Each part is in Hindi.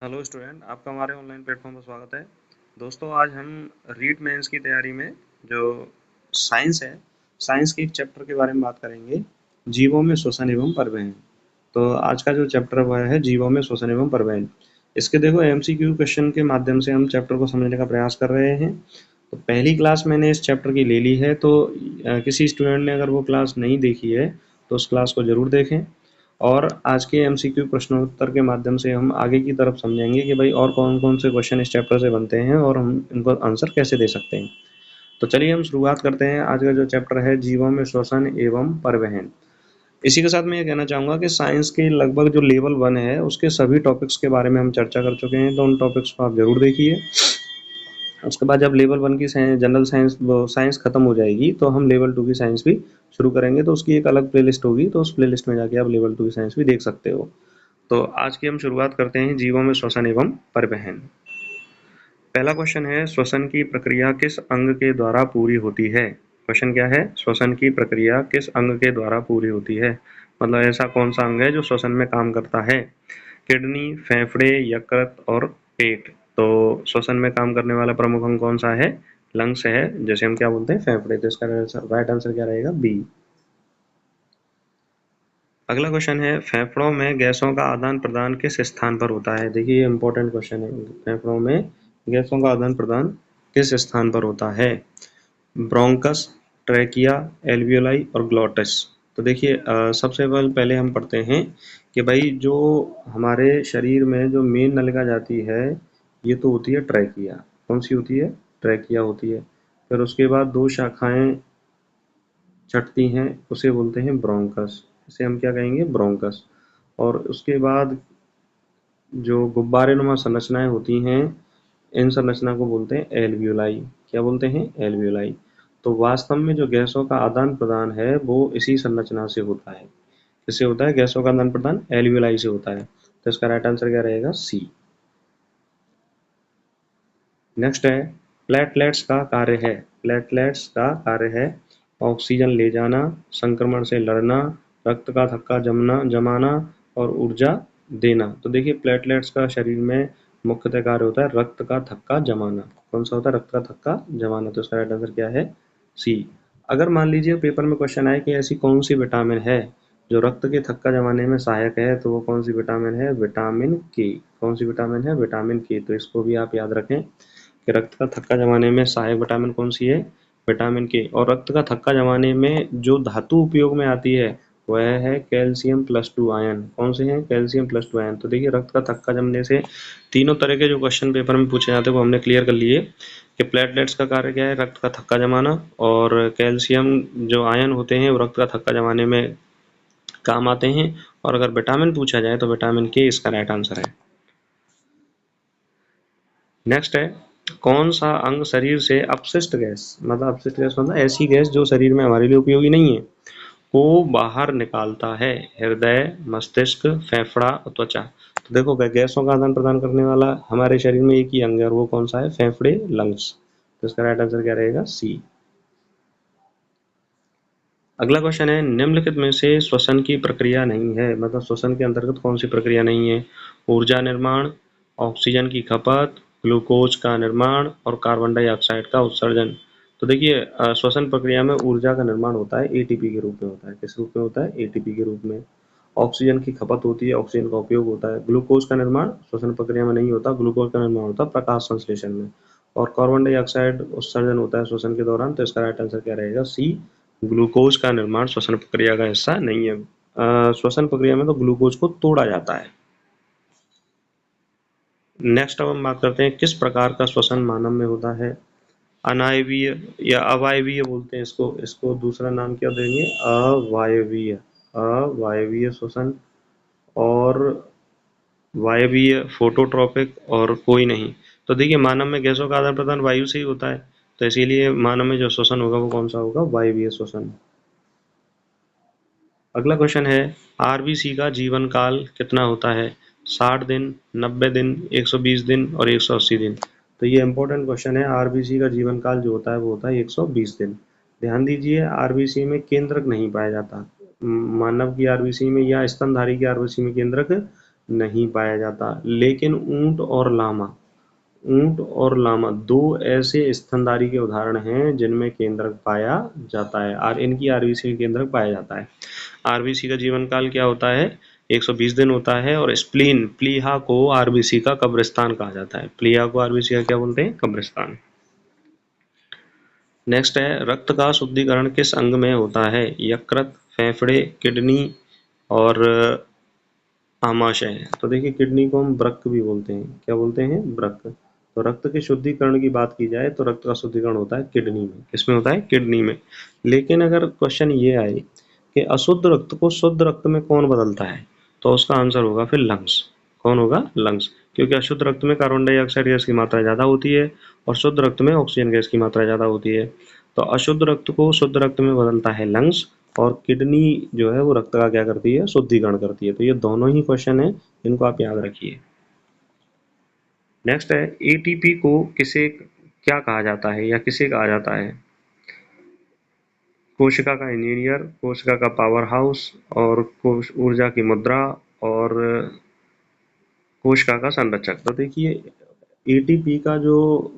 हेलो स्टूडेंट, आपका हमारे ऑनलाइन प्लेटफॉर्म पर स्वागत है। दोस्तों, आज हम रीट मेंस की तैयारी में जो साइंस है, साइंस के एक चैप्टर के बारे में बात करेंगे, जीवों में श्वसन एवं परिवहन। तो आज का जो चैप्टर वह है जीवों में श्वसन एवं परिवहन। इसके देखो एमसीक्यू क्वेश्चन के माध्यम से हम चैप्टर को समझने का प्रयास कर रहे हैं। तो पहली क्लास मैंने इस चैप्टर की ले ली है, तो किसी स्टूडेंट ने अगर वो क्लास नहीं देखी है तो उस क्लास को ज़रूर देखें। और आज के एमसीक्यू प्रश्नोत्तर के माध्यम से हम आगे की तरफ समझेंगे कि भाई और कौन-कौन से क्वेश्चन इस चैप्टर से बनते हैं और हम इनको आंसर कैसे दे सकते हैं। तो चलिए हम शुरुआत करते हैं। आज का जो चैप्टर है जीवों में श्वसन एवं परिवहन। इसी के साथ मैं ये कहना चाहूँगा कि साइंस के लगभग जो लेवल 1 है उसके सभी टॉपिक्स के बारे में हम चर्चा कर चुके हैं, तो उन टॉपिक्स को आप ज़रूर देखिए। उसके बाद जब लेवल 1 की जनरल साइंस साइंस खत्म हो जाएगी तो हम लेवल 2 की साइंस भी शुरू करेंगे, तो उसकी एक अलग प्लेलिस्ट होगी, तो उस प्लेलिस्ट में जाके आप लेवल 2 की साइंस भी देख सकते हो। तो आज की हम शुरुआत करते हैं जीवों में श्वसन एवं परिवहन। पहला क्वेश्चन है, श्वसन की प्रक्रिया किस अंग के द्वारा पूरी होती है? क्वेश्चन क्या है? श्वसन की प्रक्रिया किस अंग के द्वारा पूरी होती है? मतलब ऐसा कौन सा अंग है जो श्वसन में काम करता है? किडनी, फेफड़े, यकृत और पेट। तो श्वसन में काम करने वाला प्रमुख अंग कौन सा है? लंग्स है, जैसे हम क्या बोलते हैं फेफड़े। तो इसका राइट आंसर क्या रहेगा? बी। अगला क्वेश्चन है, फेफड़ों में गैसों का आदान प्रदान किस स्थान पर होता है? देखिए ये इंपॉर्टेंट क्वेश्चन है। फेफड़ों में गैसों का आदान प्रदान किस स्थान पर होता है? ब्रोंकस, ट्रैकिया, एल्वियोलाई और ग्लॉटिस। तो देखिए सबसे पहले हम पढ़ते हैं कि भाई जो हमारे शरीर में जो मेन नलिका जाती है ये तो होती है ट्रैकिया। कौन सी होती है? ट्रैकिया होती है। फिर उसके बाद दो शाखाएं चटती हैं, उसे बोलते हैं ब्रोंकस। इसे हम क्या कहेंगे? ब्रोंकस। और उसके बाद जो गुब्बारेनुमा संरचनाएं होती हैं इन संरचना को बोलते हैं एल्वियोलाई। क्या बोलते हैं? एल्वियोलाई। तो वास्तव में जो गैसों का आदान प्रदान है वो इसी संरचना से होता है। किससे होता है गैसों का आदान प्रदान? एल्वियोलाई से होता है। तो इसका राइट आंसर क्या रहेगा? सी। नेक्स्ट है, प्लेटलेट्स का कार्य है। प्लेटलेट्स का कार्य है ऑक्सीजन ले जाना, संक्रमण से लड़ना, रक्त का थक्का जमाना और ऊर्जा देना। तो देखिए प्लेटलेट्स का शरीर में मुख्यतः कार्य होता है रक्त का थक्का जमाना। कौन सा होता है? रक्त का थक्का जमाना। तो इसका राइट आंसर क्या है? सी। अगर मान लीजिए पेपर में क्वेश्चन आए कि ऐसी कौन सी विटामिन है जो रक्त के थक्का जमाने में सहायक है, तो वो कौन सी विटामिन है? विटामिन के। कौन सी विटामिन है? विटामिन के। तो इसको भी आप याद रखें कि रक्त का थक्का जमाने में सहायक विटामिन कौन सी है? विटामिन के। और रक्त का थक्का जमाने में जो धातु उपयोग में आती है वह है कैल्शियम प्लस 2 आयन। कौन से हैं? Calcium plus 2 ion. तो देखिए रक्त का थक्का जमने से तीनों तरह के जो क्वेश्चन पेपर में पूछे जाते हैं वो हमने क्लियर कर लिए कि प्लेटलेट्स का कार्य क्या है? रक्त का थक्का जमाना। और कैल्शियम जो आयन होते हैं वो रक्त का थक्का जमाने में काम आते हैं। और अगर विटामिन पूछा जाए तो विटामिन के इसका राइट आंसर है। नेक्स्ट है, कौन सा अंग शरीर से अपशिष्ट गैस, मतलब अपशिष्ट गैस मतलब ऐसी गैस जो शरीर में हमारे लिए उपयोगी नहीं है, को बाहर निकालता है? हृदय, मस्तिष्क, फेफड़ा और त्वचा। तो देखो गैसों का आदान प्रदान करने वाला हमारे शरीर में एक ही अंग है और वो कौन सा है? फेफड़े, लंग्स। तो इसका राइट आंसर क्या रहेगा? सी। अगला क्वेश्चन है, निम्नलिखित में से श्वसन की प्रक्रिया नहीं है, मतलब श्वसन के अंतर्गत कौन सी प्रक्रिया नहीं है? ऊर्जा निर्माण, ऑक्सीजन की खपत, ग्लूकोज का निर्माण और कार्बन डाइऑक्साइड का उत्सर्जन। तो देखिए श्वसन प्रक्रिया में ऊर्जा का निर्माण होता है एटीपी के रूप में होता है। किस रूप में होता है? एटीपी के रूप में। ऑक्सीजन की खपत होती है, ऑक्सीजन का उपयोग होता है। ग्लूकोज का निर्माण श्वसन प्रक्रिया में नहीं होता, ग्लूकोज का निर्माण होता है प्रकाश संश्लेषण में। और कार्बन डाइऑक्साइड उत्सर्जन होता है श्वसन के दौरान। तो इसका राइट आंसर क्या रहेगा? सी। ग्लूकोज का निर्माण श्वसन प्रक्रिया का हिस्सा नहीं है। श्वसन प्रक्रिया में तो ग्लूकोज को तोड़ा जाता है। नेक्स्ट अब हम बात करते हैं किस प्रकार का श्वसन मानव में होता है? अनायवीय या अवायवीय बोलते हैं इसको। इसको दूसरा नाम क्या देंगे? अवायवीय। अवायवीय श्वसन और वायवीय, फोटोट्रॉपिक और कोई नहीं। तो देखिए मानव में गैसों का आदान प्रदान वायु से ही होता है, तो इसीलिए मानव में जो श्वसन होगा वो कौन सा होगा? वायवीय श्वसन। अगला क्वेश्चन है, आरबीसी का जीवन काल कितना होता है? 60 दिन, 90 दिन, 120 दिन और 180 दिन। तो ये इंपॉर्टेंट क्वेश्चन है। आरबीसी का जीवन काल जो होता है वो होता है 120 दिन। ध्यान दीजिए आरबीसी में केंद्रक नहीं पाया जाता। मानव की आरबीसी में या स्तनधारी की आरबीसी में केंद्रक नहीं पाया जाता। लेकिन ऊंट और लामा दो ऐसे स्तनधारी के उदाहरण हैं जिनमें केंद्रक पाया जाता है, और इनकी आरबीसी में केंद्रक पाया जाता है। आरबीसी का जीवन काल क्या होता है? 120 दिन होता है। और स्प्लीन, प्लीहा को आरबीसी का कब्रिस्तान कहा जाता है। प्लीहा को आरबीसी का क्या बोलते हैं? कब्रिस्तान। नेक्स्ट है, रक्त का शुद्धिकरण किस अंग में होता है? यकृत, फेफड़े, किडनी और आमाशय। तो देखिए, किडनी को हम वृक्क भी बोलते हैं। क्या बोलते हैं? वृक्क। तो रक्त के शुद्धिकरण की बात की जाए तो रक्त का शुद्धिकरण होता है किडनी में। किसमें होता है? किडनी में। लेकिन अगर क्वेश्चन ये आए कि अशुद्ध रक्त को शुद्ध रक्त में कौन बदलता है, तो उसका आंसर होगा फिर लंग्स। कौन होगा? लंग्स। क्योंकि अशुद्ध रक्त में कार्बन डाइऑक्साइड गैस की मात्रा ज़्यादा होती है और शुद्ध रक्त में ऑक्सीजन गैस की मात्रा ज़्यादा होती है। तो अशुद्ध रक्त को शुद्ध रक्त में बदलता है लंग्स, और किडनी जो है वो रक्त का क्या करती है? शुद्धिकरण करती है। तो ये दोनों ही क्वेश्चन है, इनको आप याद रखिए। नेक्स्ट है, एटीपी को किसे क्या कहा जाता है या किसे कहा जाता है? कोशिका का इंजीनियर, कोशिका का पावर हाउस, और ऊर्जा की मुद्रा, और कोशिका का संरक्षक। तो देखिए, एटीपी का जो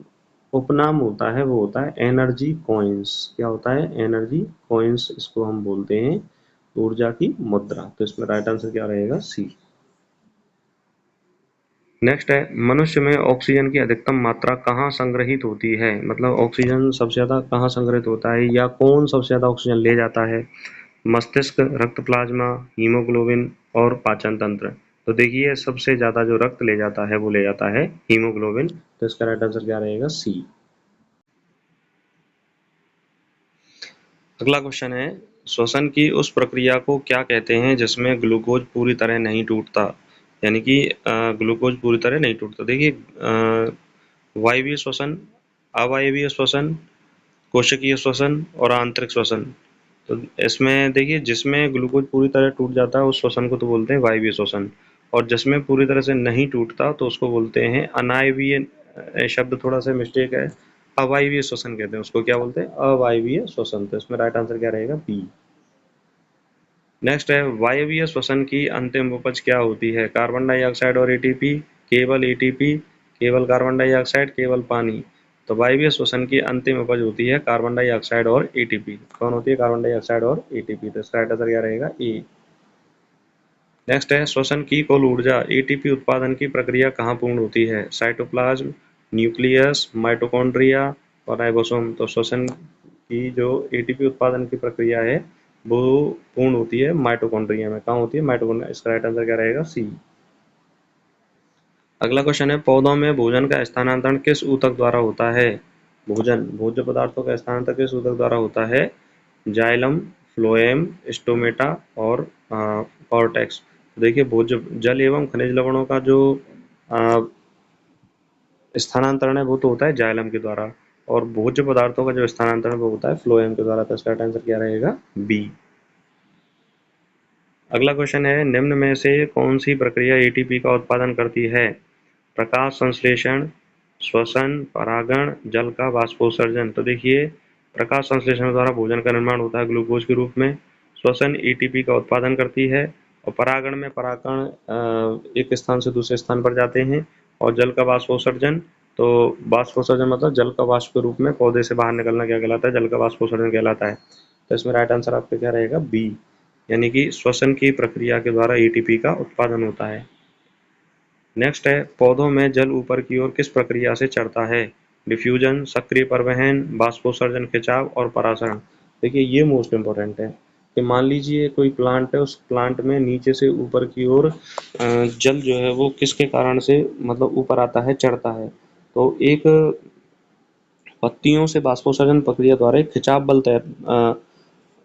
उपनाम होता है वो होता है एनर्जी कॉइन्स। क्या होता है? एनर्जी कॉइन्स, इसको हम बोलते हैं ऊर्जा की मुद्रा। तो इसमें राइट आंसर क्या रहेगा? सी। नेक्स्ट है, मनुष्य में ऑक्सीजन की अधिकतम मात्रा कहाँ संग्रहित होती है? मतलब ऑक्सीजन सबसे ज़्यादा कहाँ संग्रहित होता है, या कौन सबसे ज़्यादा ऑक्सीजन ले जाता है? मस्तिष्क, रक्त प्लाज्मा, हीमोग्लोबिन और पाचन तंत्र। तो देखिए, सबसे ज़्यादा जो रक्त ले जाता है वो ले जाता है हीमोग्लोबिन। तो इसका राइट आंसर क्या रहेगा? सी। अगला क्वेश्चन है, श्वसन की उस प्रक्रिया को क्या कहते हैं जिसमें ग्लूकोज पूरी तरह नहीं टूटता? यानी कि ग्लूकोज पूरी तरह नहीं टूटता। देखिए, वायवीय श्वसन, अवायवीय श्वसन, कोशिकीय श्वसन और आंतरिक श्वसन। तो इसमें देखिए, जिसमें ग्लूकोज पूरी तरह टूट जाता है उस श्वसन को तो बोलते हैं वायवीय श्वसन, और जिसमें पूरी तरह से नहीं टूटता तो उसको बोलते हैं अनायवीय। शब्द थोड़ा सा मिस्टेक है, अवायवीय श्वसन कहते हैं उसको। क्या बोलते हैं? अवायवीय श्वसन। तो इसमें राइट आंसर क्या रहेगा? बी। नेक्स्ट है, वायवीय श्वसन की अंतिम उपज क्या होती है? कार्बन डाइऑक्साइड और एटीपी, केवल एटीपी, केवल कार्बन डाइऑक्साइड, केवल पानी। तो वायवीय श्वसन की अंतिम उपज होती है कार्बन डाइऑक्साइड और एटीपी। कौन होती है? कार्बन डाइऑक्साइड और एटीपी। तो इसका राइट आंसर क्या रहेगा? ए। नेक्स्ट है, श्वसन की कुल ऊर्जा एटीपी उत्पादन की प्रक्रिया कहाँ पूर्ण होती है? साइटोप्लाज्म, न्यूक्लियस, माइटोकॉन्ड्रिया और राइबोसोम। तो श्वसन की जो एटीपी उत्पादन की प्रक्रिया है वो पूर्ण होती है माइटोकॉन्ड्रिया में। कहाँ होती है? माइटोकॉन्ड्रिया। इसका राइट आंसर क्या रहेगा? सी। अगला क्वेश्चन है, पौधों में भोजन का स्थानांतरण किस ऊतक द्वारा होता है? भोज्य पदार्थों का स्थानांतरण किस ऊतक द्वारा होता है? जाइलम, फ्लोएम, स्टोमेटा और कॉर्टेक्स। देखिए, भोज्य जल एवं खनिज लवणों का जो आ, स्थानांतरण है वो तो होता है जाइलम के द्वारा, और भोज्य पदार्थों का जो स्थानांतरण वो होता है फ्लोएम के द्वारा। तो इसका आंसर क्या रहेगा? बी। अगला क्वेश्चन है, निम्न में से कौन सी प्रक्रिया एटीपी का उत्पादन करती है? प्रकाश संश्लेषण, श्वसन, परागण, जल का वाष्पोत्सर्जन। तो देखिए, प्रकाश संश्लेषण द्वारा भोजन का निर्माण होता है ग्लूकोज के रूप में। श्वसन एटीपी का उत्पादन करती है, और परागण में परागकण एक स्थान से दूसरे स्थान पर जाते हैं। और जल का वाष्पोत्सर्जन, तो वाष्पोत्सर्जन मतलब जल का वाष्प के रूप में पौधे से बाहर निकलना क्या कहलाता है? जल का वाष्पोत्सर्जन कहलाता है। तो इसमें राइट आंसर आपका क्या रहेगा? बी। यानी कि श्वसन की प्रक्रिया के द्वारा एटीपी का उत्पादन होता है। नेक्स्ट है, पौधों में जल ऊपर की ओर किस प्रक्रिया से चढ़ता है? डिफ्यूजन, सक्रिय परिवहन, वाष्पोत्सर्जन, खिंचाव और परासरण। देखिए, ये मोस्ट इंपॉर्टेंट है कि मान लीजिए कोई प्लांट है, उस प्लांट में नीचे से ऊपर की ओर जल जो है वो किसके कारण से मतलब ऊपर आता है, चढ़ता है? तो एक पत्तियों से वाष्पोत्सर्जन प्रक्रिया द्वारा एक खिंचाव बल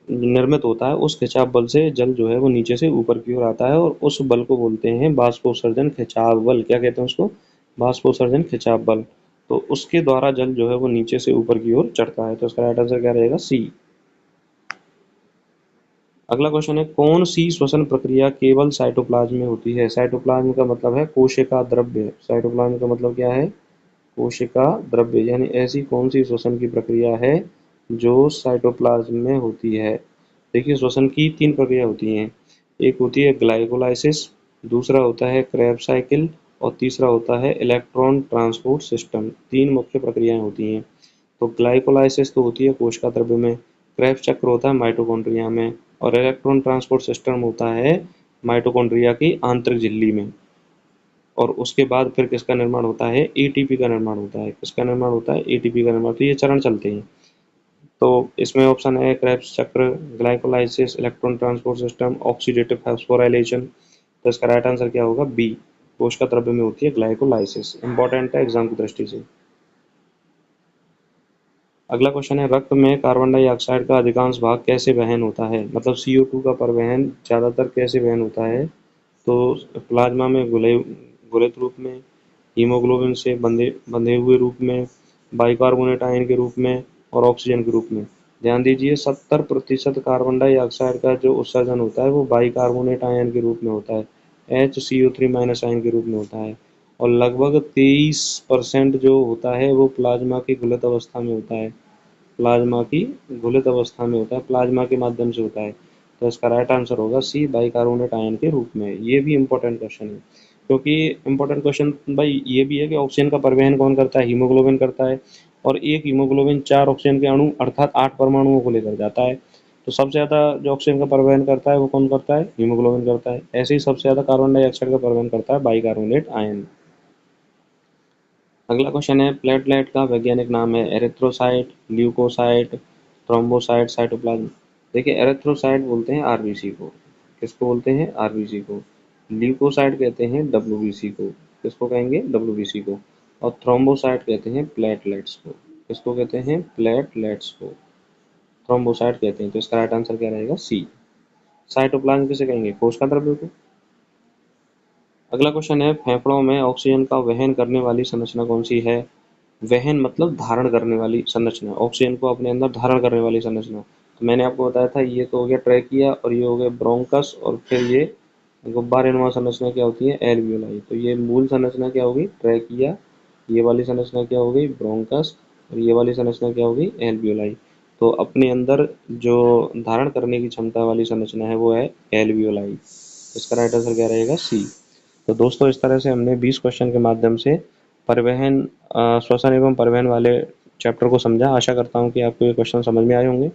निर्मित होता है। उस खिंचाव बल से जल जो है वो नीचे से ऊपर की ओर आता है, और उस बल को बोलते हैं वाष्पोत्सर्जन खिंचाव बल। क्या कहते हैं उसको? वाष्पोत्सर्जन खिंचाव बल। तो उसके द्वारा जल जो है वो नीचे से ऊपर की ओर चढ़ता है। तो इसका राइट आंसर क्या रहेगा? सी। अगला क्वेश्चन है, कौन सी श्वसन प्रक्रिया केवल साइटोप्लाज्म में होती है? साइटोप्लाज्म का मतलब है कोशिका द्रव्य। साइटोप्लाज्म का मतलब क्या है? कोशिका द्रव्य। यानी ऐसी कौन सी श्वसन की प्रक्रिया है जो साइटोप्लाज्म में होती है? देखिए, श्वसन की तीन प्रक्रिया होती हैं। एक होती है ग्लाइकोलाइसिस, दूसरा होता है क्रेब्स साइकिल और तीसरा होता है इलेक्ट्रॉन ट्रांसपोर्ट सिस्टम। 3 मुख्य प्रक्रियाएं होती हैं। तो ग्लाइकोलाइसिस तो होती है कोशिका द्रव्य में, क्रेब्स चक्र होता है माइटोकॉन्ड्रिया में, और इलेक्ट्रॉन ट्रांसपोर्ट सिस्टम होता है माइटोकॉन्ड्रिया की आंतरिक झिल्ली में। और उसके बाद फिर किसका निर्माण होता है? एटीपी का निर्माण होता है। किसका निर्माण होता है? एटीपी का निर्माण। तो ये चरण चलते हैं। तो इसमें ऑप्शन है क्रेब्स चक्र, glycolysis, electron transport system, oxidative phosphorylation. तो इसका राइट आंसर क्या होगा? बी, कोशिका द्रव्य में होती है ग्लाइकोलाइसिस। इंपॉर्टेंट है एग्जाम की दृष्टि से। अगला क्वेश्चन है रक्त में कार्बन डाइऑक्साइड का अधिकांश भाग कैसे वहन होता है? मतलब CO2 का परिवहन ज़्यादातर कैसे वहन होता है? तो प्लाज्मा में घुलित रूप में, हीमोग्लोबिन से बंधे बंधे हुए रूप में, बाइकार्बोनेट आयन के रूप में और ऑक्सीजन के रूप में। ध्यान दीजिए 70% कार्बन डाइऑक्साइड का जो उत्सर्जन होता है वो बाइकार्बोनेट आयन के रूप में होता है, HCO3- आयन के रूप में होता है। और लगभग 23% जो होता है वो प्लाज्मा की घुलित अवस्था में होता है। प्लाज्मा की घुलित अवस्था में होता है, प्लाज्मा के माध्यम से होता है। तो इसका राइट आंसर होगा सी, बाइकार्बोनेट आयन के रूप में। ये भी इंपॉर्टेंट क्वेश्चन है, क्योंकि इंपॉर्टेंट क्वेश्चन भाई ये भी है कि ऑक्सीजन का परिवहन कौन करता है? हीमोग्लोबिन करता है। और एक हीमोग्लोबिन 4 ऑक्सीजन के अणु अर्थात 8 परमाणुओं को लेकर जाता है। तो सबसे ज़्यादा जो ऑक्सीजन का परिवहन करता है वो कौन करता है? हीमोग्लोबिन करता है। ऐसे ही सबसे ज़्यादा कार्बन डाइऑक्साइड का परिवहन करता है बाइकार्बोनेट आयन। अगला क्वेश्चन है प्लेटलेट का वैज्ञानिक नाम है? Erythrocyte, leukocyte, thrombocyte, cytoplasm. देखिए एरिथ्रोसाइट बोलते हैं आरबीसी को। किसको बोलते हैं? आरबीसी को। ल्यूकोसाइट कहते हैं डब्ल्यूबीसी को। किसको कहेंगे? डब्ल्यूबीसी को। और थ्रोम्बोसाइट कहते हैं प्लेटलेट्स को। किसको कहते हैं? प्लेटलेट्स को थ्रोम्बोसाइट कहते हैं। तो इसका राइट आंसर क्या रहेगा? सी। साइटोप्लाज्म किसे कहेंगे? कोशिका द्रव्य को। अगला क्वेश्चन है फेफड़ों में ऑक्सीजन का वहन करने वाली संरचना कौन सी है? वहन मतलब धारण करने वाली संरचना, ऑक्सीजन को अपने अंदर धारण करने वाली संरचना। तो मैंने आपको बताया था ये तो हो गया ट्रैकिया, और ये हो गया ब्रोंकस, और फिर ये गुब्बारेनुमा संरचना क्या होती है? एल्वियोलाई। तो ये मूल संरचना क्या होगी? ट्रैकिया। ये वाली संरचना क्या हो गई? ब्रोंकस। और ये वाली संरचना क्या होगी? एल्वियोलाई। तो अपने अंदर जो धारण करने की क्षमता वाली संरचना है वो है एल्वियोलाई। इसका राइट आंसर क्या रहेगा? सी। तो दोस्तों इस तरह से हमने 20 क्वेश्चन के माध्यम से परिवहन श्वसन एवं परिवहन वाले चैप्टर को समझा। आशा करता हूँ कि आपको ये क्वेश्चन समझ में आए होंगे।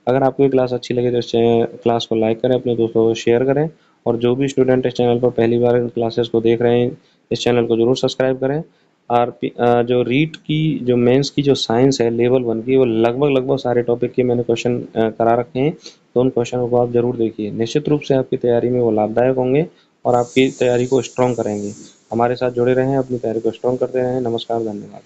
अगर आपको ये क्लास अच्छी लगे तो इस क्लास को लाइक करें, अपने दोस्तों को शेयर करें, और जो भी स्टूडेंट इस चैनल पर पहली बार इन क्लासेस को देख रहे हैं इस चैनल को जरूर सब्सक्राइब करें। और जो रीट की जो मेंस की जो साइंस है लेवल 1 की, वो लगभग सारे टॉपिक के मैंने क्वेश्चन करा रखे हैं। तो उन क्वेश्चनों को आप जरूर देखिए, निश्चित रूप से आपकी तैयारी में वो लाभदायक होंगे और आपकी तैयारी को स्ट्रॉन्ग करेंगे। हमारे साथ जुड़े रहें, अपनी तैयारी को स्ट्रॉन्ग करते रहें। नमस्कार, धन्यवाद।